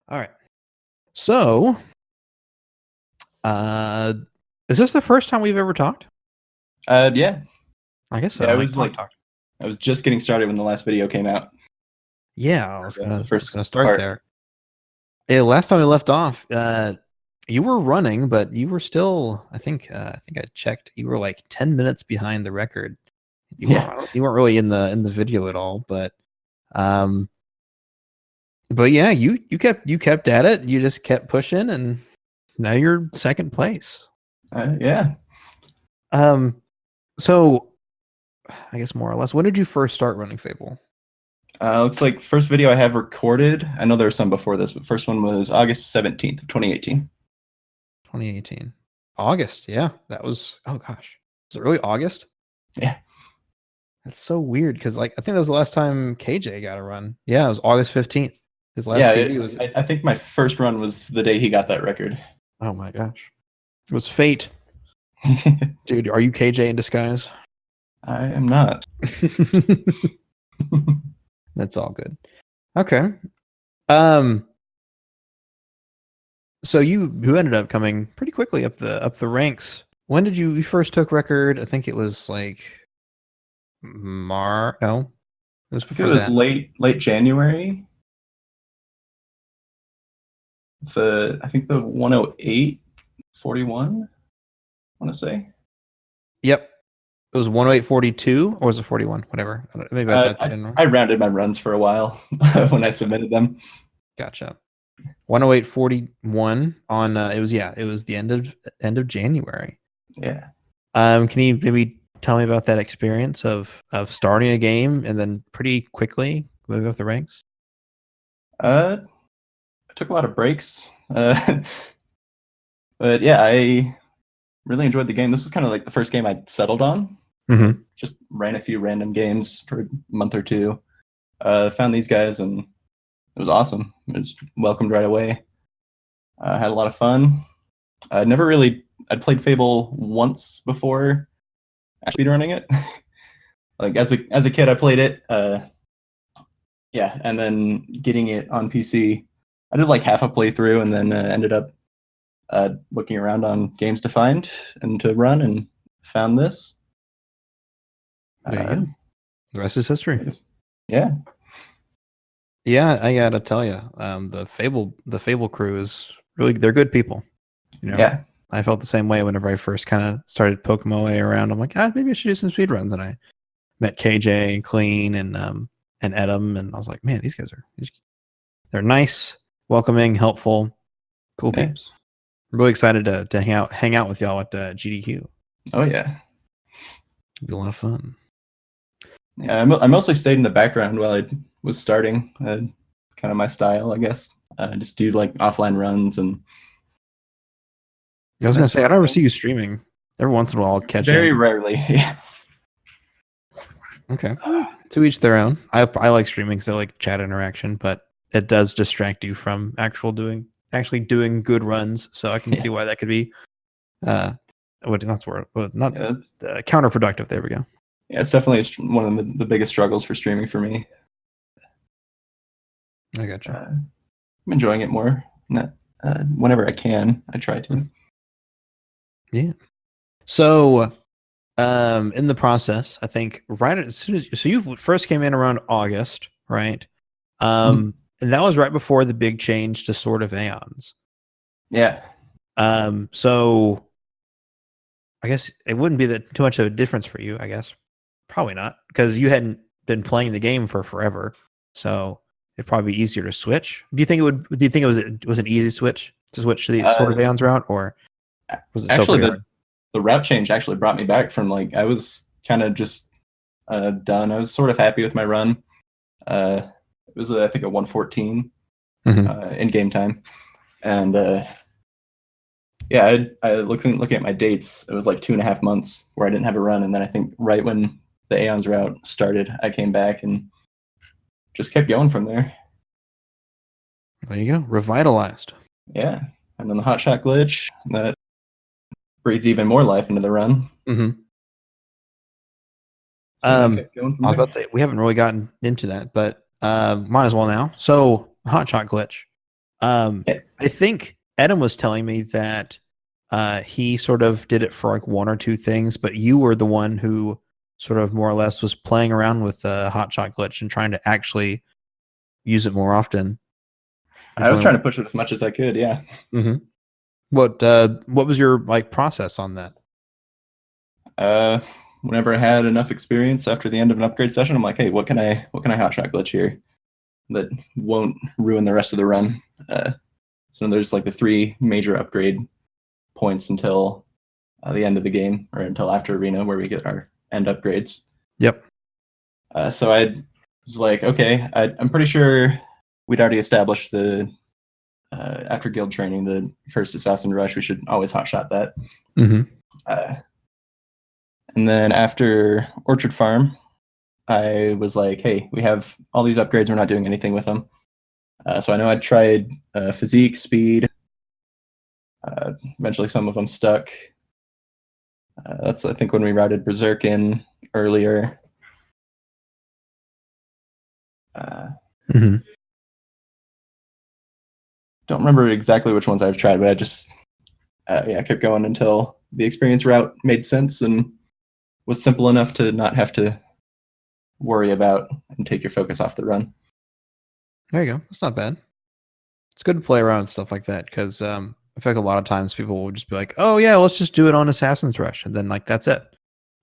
All right. So, is this the first time we've ever talked? Yeah. I guess so. Yeah, I was just getting started when the last video came out. Yeah, I was gonna start part. there. Yeah, last time we left off, you were running, but you were still. I think I checked. You were like 10 minutes behind the record. You weren't really in the video at all, but yeah, you kept at it. You just kept pushing, and now you're second place. Yeah. So I guess more or less, when did you first start running Fable? Looks like first video I have recorded. I know there were some before this, but first one was August 17th of 2018. 2018. August, yeah. That was, oh gosh. Was it really August? Yeah. That's so weird because I think that was the last time KJ got a run. Yeah, it was August 15th. His last PB was. I think my first run was the day he got that record. Oh my gosh. It was fate. Dude, are you KJ in disguise? I am not. That's all good. Okay. So you ended up coming pretty quickly up the ranks. When did you first took record? I think it was like no. It was before that. late January. I think the 108.41, I want to say. Yep. It was 108.42 or was it 41? Whatever. Maybe I rounded my runs for a while when I submitted them. Gotcha. 108.41 on it was the end of January. Yeah. Can you maybe tell me about that experience of starting a game and then pretty quickly moving up the ranks? I took a lot of breaks. But yeah, I really enjoyed the game. This was kind of like the first game I settled on. Mm-hmm. Just ran a few random games for a month or two. Found these guys and it was awesome. It was welcomed right away. Had a lot of fun. I'd played Fable once before speedrunning it. Like as a kid, I played it. Yeah, and then getting it on PC, I did like half a playthrough, and then ended up looking around on games to find and to run, and found this. There you go. The rest is history. Yeah. Yeah, I gotta tell you, the Fable crew is they're good people. You know? Yeah. I felt the same way whenever I first kind of started poking my way around. I'm like, maybe I should do some speedruns. And I met KJ and Clean and Adam, and I was like, man, these guys they're nice, welcoming, helpful, cool peeps. I'm really excited to hang out with y'all at GDQ. Oh yeah, it'll be a lot of fun. Yeah, I mostly stayed in the background while I was starting. Kind of my style, I guess. Just do like offline runs and. I was gonna say I don't ever see you streaming. Every once in a while, I'll catch very rarely. Yeah. Okay. To each their own. I like streaming because I like chat interaction, but it does distract you from actually doing good runs. So I can see why that could be counterproductive. There we go. Yeah, it's definitely one of the biggest struggles for streaming for me. I gotcha. I'm enjoying it more. Whenever I can, I try to. Yeah. So, in the process, I think right as soon as you first came in around August, right? And that was right before the big change to Sword of Aeons. Yeah. So I guess it wouldn't be that too much of a difference for you. I guess probably not because you hadn't been playing the game for forever. So it'd probably be easier to switch. Do you think it was an easy switch to the Sword of Aeons route, or was it actually the route change actually brought me back from like I was kind of just done. I was sort of happy with my run. It was I think a 114 in game time, and yeah, I looking at my dates. It was like 2.5 months where I didn't have a run, and then I think right when the Aeons route started, I came back and just kept going from there. There you go, revitalized. Yeah, and then the hotshot glitch that breathed even more life into the run. I was about to say we haven't really gotten into that, but might as well now. So hotshot glitch. I think Adam was telling me that he sort of did it for like one or two things, but you were the one who sort of more or less was playing around with the hotshot glitch and trying to actually use it more often. I was trying to push it as much as I could. Yeah. Mm-hmm. What was your like process on that? Whenever I had enough experience after the end of an upgrade session, I'm like, hey, what can I hotshot glitch here that won't ruin the rest of the run? So there's like the 3 major upgrade points until the end of the game, or until after arena, where we get our end upgrades. Yep. So I was like, okay, I'm pretty sure we'd already established the after guild training, the first assassin rush, we should always hotshot that. Mm-hmm. And then after Orchard Farm, I was like, hey, we have all these upgrades, we're not doing anything with them. So I know I'd tried physique, speed. Eventually some of them stuck. That's, I think, when we routed Berserk in earlier. Mm-hmm. Don't remember exactly which ones I've tried, but I just kept going until the experience route made sense and was simple enough to not have to worry about and take your focus off the run. There you go. That's not bad. It's good to play around with stuff like that because I feel like a lot of times people will just be like, "Oh yeah, let's just do it on Assassin's Rush," and then like that's it.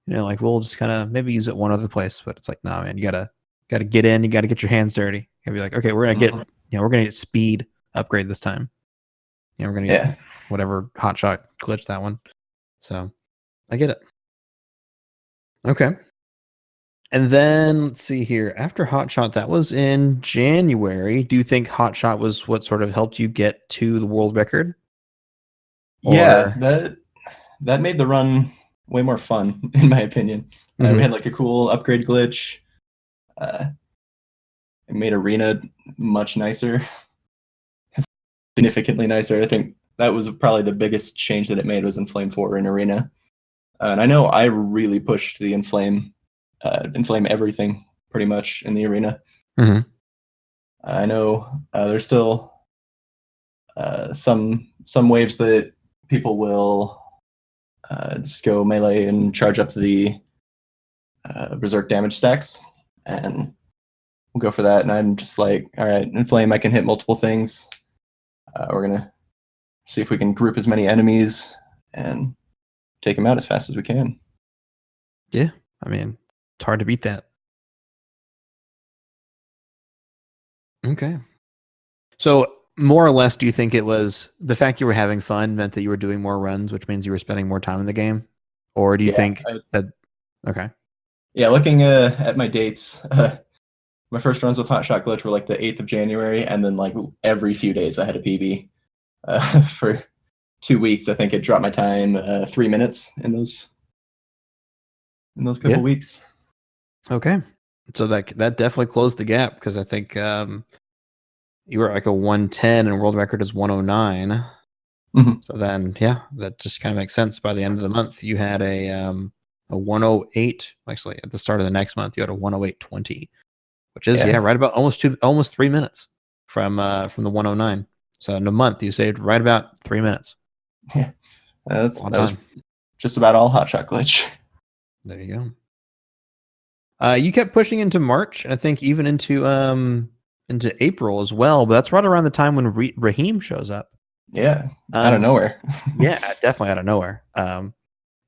You know, like we'll just kind of maybe use it one other place, but it's like, nah, man, you gotta get in, you gotta get your hands dirty. You gotta be like, okay, we're gonna get speed upgrade this time. You know, we're gonna get whatever hotshot glitch that one. So I get it. Okay. And then let's see here. After Hotshot, that was in January. Do you think Hotshot was what sort of helped you get to the world record? Yeah, that made the run way more fun, in my opinion. We had like a cool upgrade glitch. It made arena much nicer, significantly nicer. I think that was probably the biggest change that it made was Inflame 4 in arena. And I know I really pushed the Inflame everything pretty much in the arena. Mm-hmm. I know there's still some waves that people will just go melee and charge up the Berserk damage stacks, and we'll go for that. And I'm just like, all right, Inflame, I can hit multiple things. We're gonna see if we can group as many enemies and take them out as fast as we can. Yeah, I mean, it's hard to beat that. Okay. So more or less, do you think it was the fact you were having fun meant that you were doing more runs, which means you were spending more time in the game? Or do you think that... Okay. Yeah, looking at my dates, my first runs with Hotshot Glitch were like the 8th of January, and then like every few days I had a PB. For 2 weeks, I think it dropped my time 3 minutes in those couple weeks. Okay. So that definitely closed the gap because I think you were like a 110 and world record is 109. Mm-hmm. So then, yeah, that just kind of makes sense. By the end of the month, you had a 108. Actually, at the start of the next month, you had a 108.20, which is right about almost 3 minutes from the 109. So in a month, you saved right about 3 minutes. Yeah, that was just about all Hotshot Glitch. There you go. You kept pushing into March, and I think even into April as well. But that's right around the time when Raheem shows up. Yeah, out of nowhere. Yeah, definitely out of nowhere.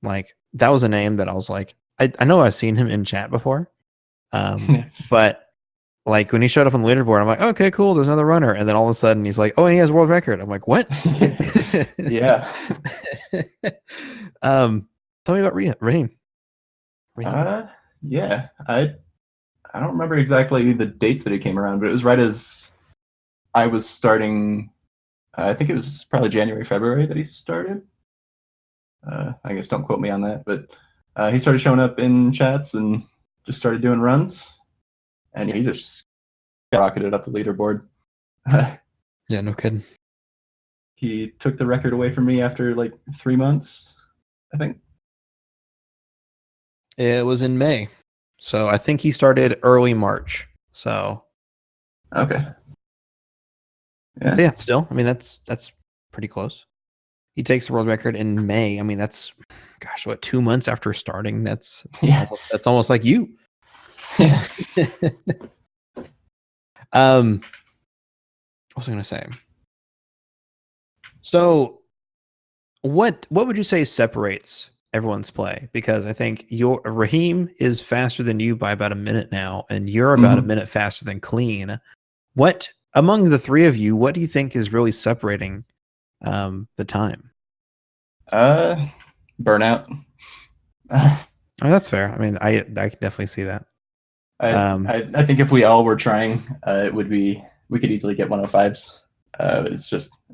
Like that was a name that I was like, I know I've seen him in chat before, but like when he showed up on the leaderboard, I'm like, okay, cool, there's another runner, and then all of a sudden he's like, oh, and he has a world record. I'm like, what? Yeah. Tell me about Raheem. Yeah, I don't remember exactly the dates that he came around, but it was right as I was starting. I think it was probably January, February that he started. I guess don't quote me on that, but he started showing up in chats and just started doing runs, and he just rocketed up the leaderboard. Yeah, no kidding. He took the record away from me after like 3 months, I think. It was in May, so I think he started early March. So okay. Yeah. Yeah, still, I mean that's pretty close. He takes the world record in May. I mean, that's, gosh, what, 2 months after starting? That's Yeah. almost like you. Yeah. What was I gonna say? So, what would you say separates everyone's play? Because I think your Raheem is faster than you by about a minute now, and you're about a minute faster than Clean. What among the three of you, what do you think is really separating the time? Burnout. Oh, that's fair. I mean, I can definitely see that. I think if we all were trying, it would be, we could easily get 105s.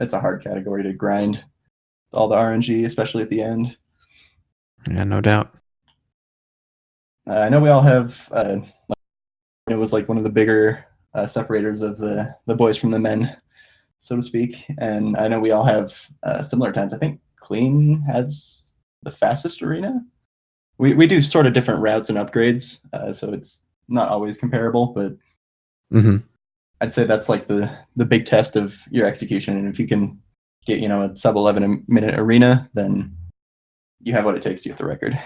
It's a hard category to grind all the RNG, especially at the end. Yeah, no doubt. I know we all have. It was like one of the bigger separators of the boys from the men, so to speak. And I know we all have similar times. I think Clean has the fastest arena. We do sort of different routes and upgrades, so it's not always comparable. But I'd say that's like the big test of your execution. And if you can get a sub 11 minute arena, then you have what it takes to get the record.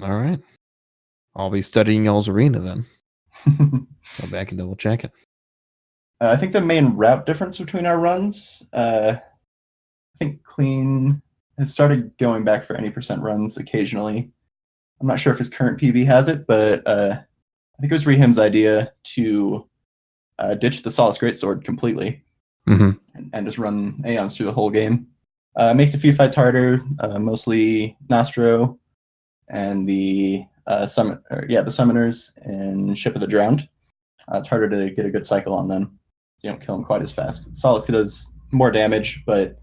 All right. I'll be studying y'all's arena then. Go back and double check it. I think the main route difference between our runs, I think Clean has started going back for any percent runs occasionally. I'm not sure if his current PB has it, but I think it was Rehim's idea to ditch the Solace Greatsword completely and just run Aeons through the whole game. Makes a few fights harder, mostly Nostro and the Summoners and Ship of the Drowned. It's harder to get a good cycle on them, so you don't kill them quite as fast. Solace does more damage, but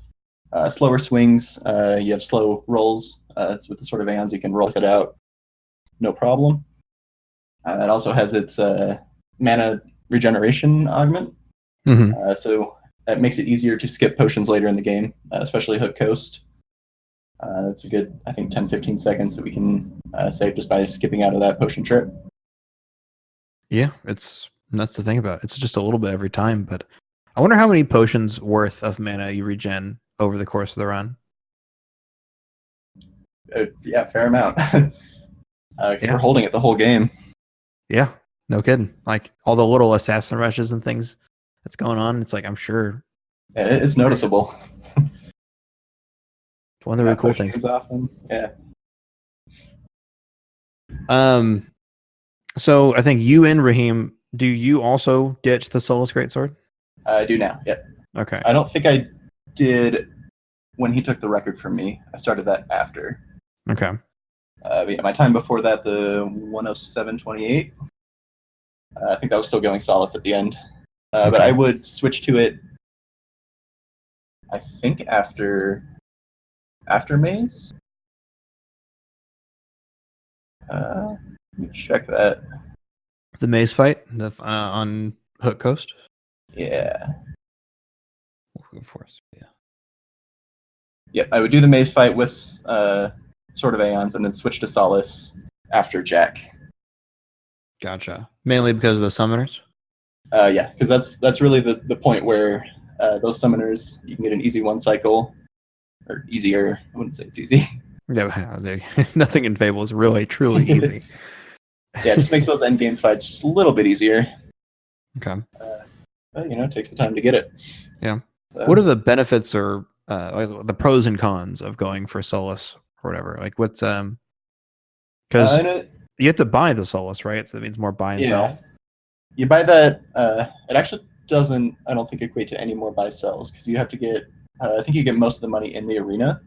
slower swings. You have slow rolls. It's with the sort of Aeons you can roll it out, no problem. It also has its mana regeneration augment, so that makes it easier to skip potions later in the game, especially Hook Coast. That's a good, I think, 10-15 seconds that we can save just by skipping out of that potion trip. Yeah, it's nuts to think about. It's just a little bit every time, but I wonder how many potions worth of mana you regen over the course of the run. Yeah, fair amount. We're holding it the whole game. Yeah, no kidding. Like all the little assassin rushes and things that's going on. It's like, I'm sure it's noticeable. It's one of the really cool things. Often. Yeah. So I think you and Raheem, do you also ditch the Solace Greatsword? I do now. Yeah. Okay. I don't think I did when he took the record from me. I started that after. Okay. Yeah, my time before that, the 107.28. I think that was still going Solace at the end. But I would switch to it, I think, after Maze. Let me check that. The Maze fight on Hook Coast? Yeah. Of course. Yeah. Yep, I would do the Maze fight with sort of Aeons and then switch to Solace after Jack. Gotcha. Mainly because of the Summoners? Yeah, because that's really the point where those Summoners, you can get an easy one cycle, or easier. I wouldn't say it's easy. Yeah, nothing in Fable is really, truly easy. Yeah, it just makes those end game fights just a little bit easier. Okay. But, it takes the time to get it. Yeah. So, what are the benefits or like the pros and cons of going for Solace or whatever? Like what's because you have to buy the Solace, right? So that means more buy and sell. You buy that. It actually doesn't, I don't think, equate to any more buy sells, because you have to get, I think you get most of the money in the arena,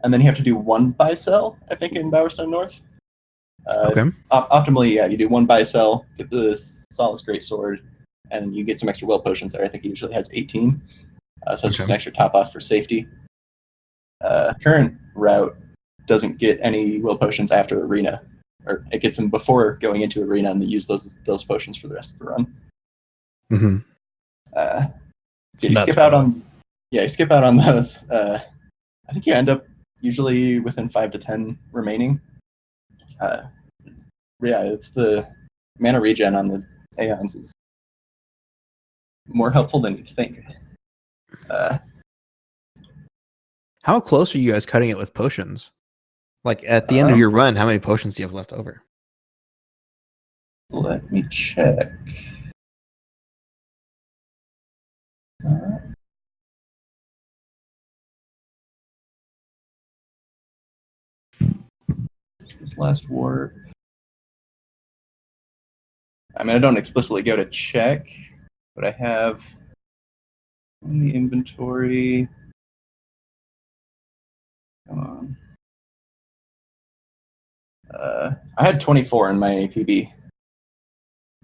and then you have to do one buy sell, I think, in Bowerstone North. Okay. Optimally, yeah, you do one buy sell, get the Solace Greatsword, and you get some extra will potions there. I think it usually has 18. So it's just an extra top off for safety. Current route doesn't get any will potions after arena, or it gets them before going into arena, and they use those potions for the rest of the run. You skip out on those. I think you end up usually within 5 to 10 remaining. Yeah, it's the mana regen on the Aeons is more helpful than you'd think. How close are you guys cutting it with potions? Like at the end of your run, how many potions do you have left over? Let me check. This last war. I mean, I don't explicitly go to check, but I have in the inventory. Come on. I had 24 in my PB.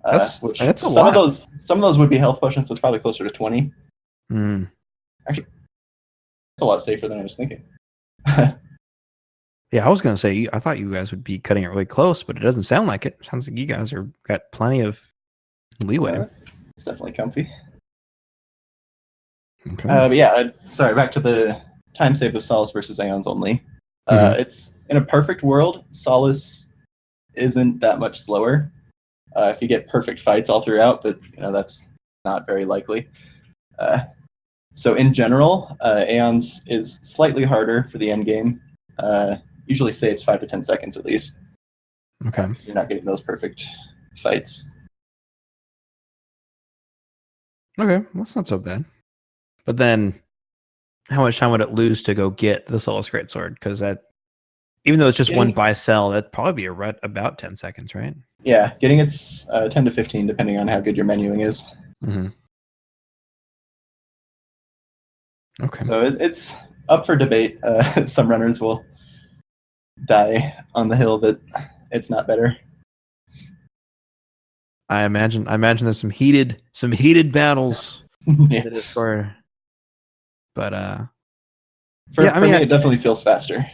That's a some lot. Some of those would be health potions, so it's probably closer to 20. Actually, it's a lot safer than I was thinking. Yeah, I was gonna say I thought you guys would be cutting it really close, but it doesn't sound like it. Sounds like you guys are got plenty of leeway. It's definitely comfy. Okay. But yeah, sorry. Back to the time save of Solace versus Aeons only. It's in a perfect world, Solace isn't that much slower if you get perfect fights all throughout, but that's not very likely. So in general, Aeons is slightly harder for the end game. Usually saves 5 to 10 seconds at least. Okay. So you're not getting those perfect fights. Okay, that's not so bad. But then, how much time would it lose to go get the Solace Greatsword? Because that, even though it's just one buy sell, that'd probably be about 10 seconds, right? Yeah, getting it's 10 to 15 depending on how good your menuing is. Mm-hmm. Okay. So it's up for debate. Some runners will die on the hill that it's not better. I imagine there's some heated battles in the Discord. But for me, it definitely feels faster.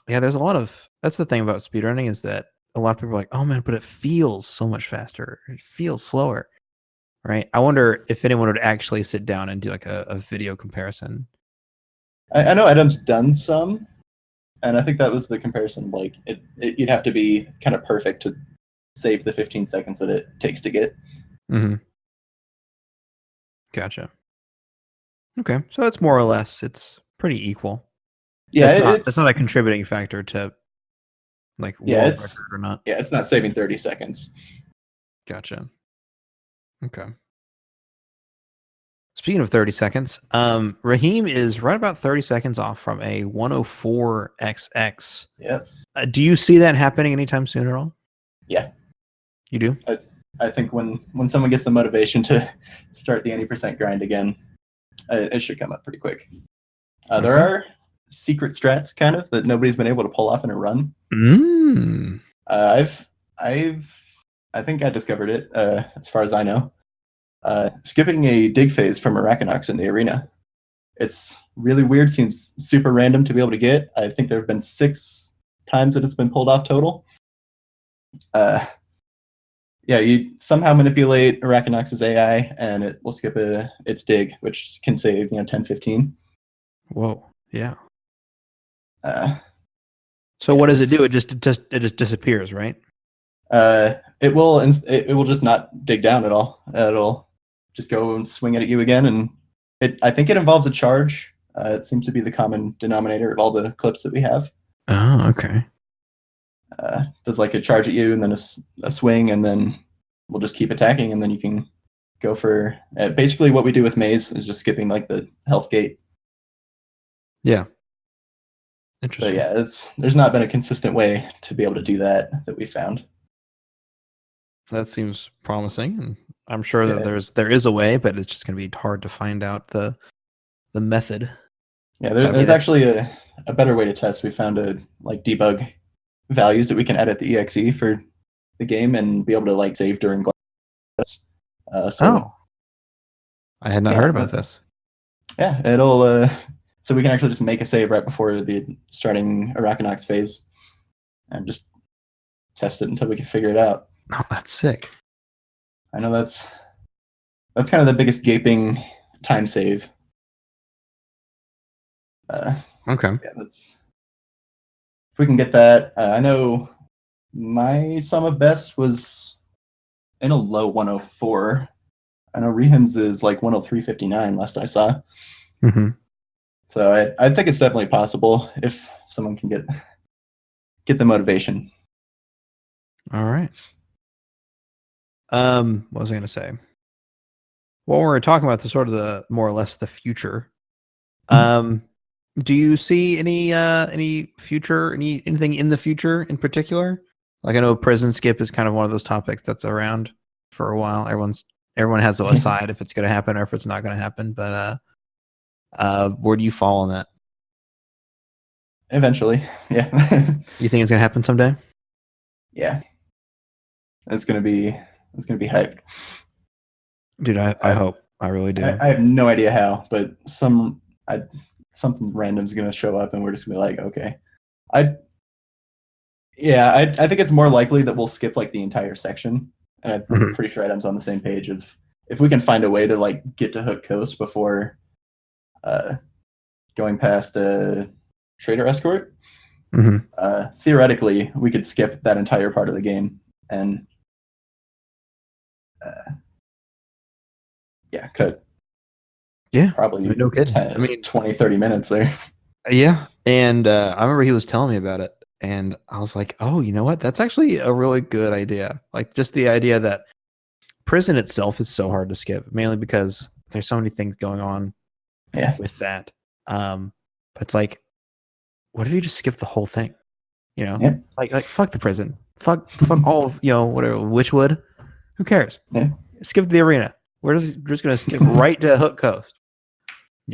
Yeah, there's a lot of that's the thing about speedrunning is that a lot of people are like, oh man, but it feels so much faster. It feels slower. Right? I wonder if anyone would actually sit down and do like a video comparison. I know Adam's done some, and I think that was the comparison. Like you'd have to be kind of perfect to save the 15 seconds that it takes to get. Mm-hmm. Gotcha. Okay, so it's more or less it's pretty equal. Yeah, it's not a contributing factor to like world record or not. Yeah, it's not saving 30 seconds. Gotcha. Okay. Speaking of 30 seconds, Raheem is right about 30 seconds off from a 104XX. Yes. Do you see that happening anytime soon at all? Yeah. You do? I think when someone gets the motivation to start the 80% grind again, it should come up pretty quick. Okay. There are secret strats kind of that nobody's been able to pull off in a run. I think I discovered it as far as I know. Skipping a dig phase from Arachnox in the arena. It's really weird, seems super random to be able to get. I think there have been 6 times that it's been pulled off total. Yeah, you somehow manipulate Arachnox's AI and it will skip its dig, which can save 10, 15. Whoa, yeah. So what does it do? It just disappears, right? It will just not dig down at all. It'll just go and swing it at you again, and I think it involves a charge. It seems to be the common denominator of all the clips that we have. Oh, okay. Does like a charge at you, and then a swing, and then we'll just keep attacking, and then you can go for basically what we do with Maze is just skipping like the health gate. Yeah. Interesting. But yeah, there's not been a consistent way to be able to do that we found. That seems promising, and I'm sure that there is a way, but it's just going to be hard to find out the method. Yeah, there's actually a better way to test. We found debug values that we can edit the exe for the game and be able to like save during glass. I had not heard about this. Yeah, it'll so we can actually just make a save right before the starting Arachnox phase and just test it until we can figure it out. Oh, that's sick. I know that's kind of the biggest gaping time save. Okay. Yeah, if we can get that. I know my sum of best was in a low 104. I know Rehim's is like 103.59 last I saw. Mm-hmm. So I think it's definitely possible if someone can get the motivation. All right. What was I going to say? Well, we're talking about the sort of the more or less the future. Do you see any future, anything in the future in particular? Like I know prison skip is kind of one of those topics that's around for a while. Everyone has to decide if it's going to happen or if it's not going to happen. But where do you fall on that? Eventually, yeah. You think it's going to happen someday? Yeah, it's gonna be hyped. Dude, I hope. I really do. I have no idea how, but something random is gonna show up, and we're just gonna be like, okay. I think it's more likely that we'll skip like the entire section, and I'm pretty sure Adam's on the same page of if we can find a way to like get to Hook Coast before going past a trader escort. Theoretically, we could skip that entire part of the game and cut. Yeah, probably no kidding. 10, 20, 30 minutes there. Yeah, and I remember he was telling me about it, and I was like, "Oh, you know what? That's actually a really good idea. Like, just the idea that prison itself is so hard to skip, mainly because there's so many things going on with that. But it's like, what if you just skip the whole thing? You know, like fuck the prison, fuck all of whatever Witchwood. Who cares? Skip the arena. We're just gonna skip right to Hook Coast.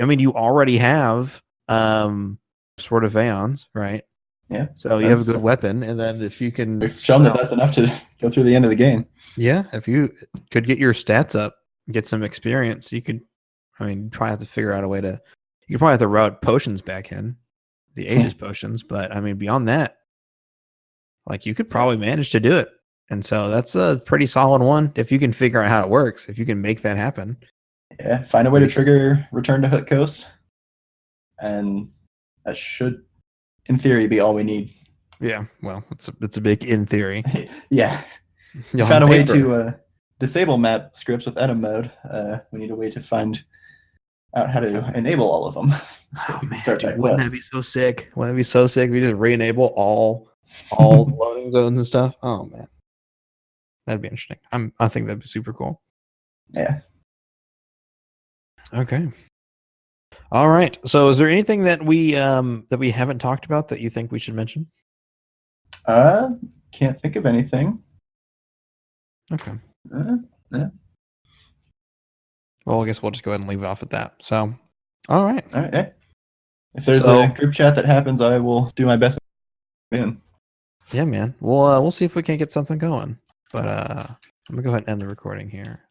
I mean, you already have Sword of Aeons, right? Yeah. So you have a good weapon, and then if you can, we've shown that that's enough to go through the end of the game. Yeah, if you could get your stats up, get some experience, you could. I mean, probably have to figure out a way to. You could probably have to route potions back in, the Aegis potions. But I mean, beyond that, like you could probably manage to do it. And so that's a pretty solid one if you can figure out how it works. If you can make that happen. Yeah, find a way to trigger return to Hook Coast, and that should, in theory, be all we need. Yeah, well, it's a big in theory. Yeah, we found a way to disable map scripts with edit mode. We need a way to find out how to enable all of them. So man, dude, wouldn't that be so sick? Wouldn't that be so sick? We just re-enable all loading zones and stuff. Oh man, that'd be interesting. I think that'd be super cool. Yeah. Okay. All right. So, is there anything that we haven't talked about that you think we should mention? Can't think of anything. Okay. Yeah. Well, I guess we'll just go ahead and leave it off at that. So, all right. All right. Yeah. If there's a group chat that happens, I will do my best. Yeah, man. We'll see if we can't get something going. But I'm gonna go ahead and end the recording here.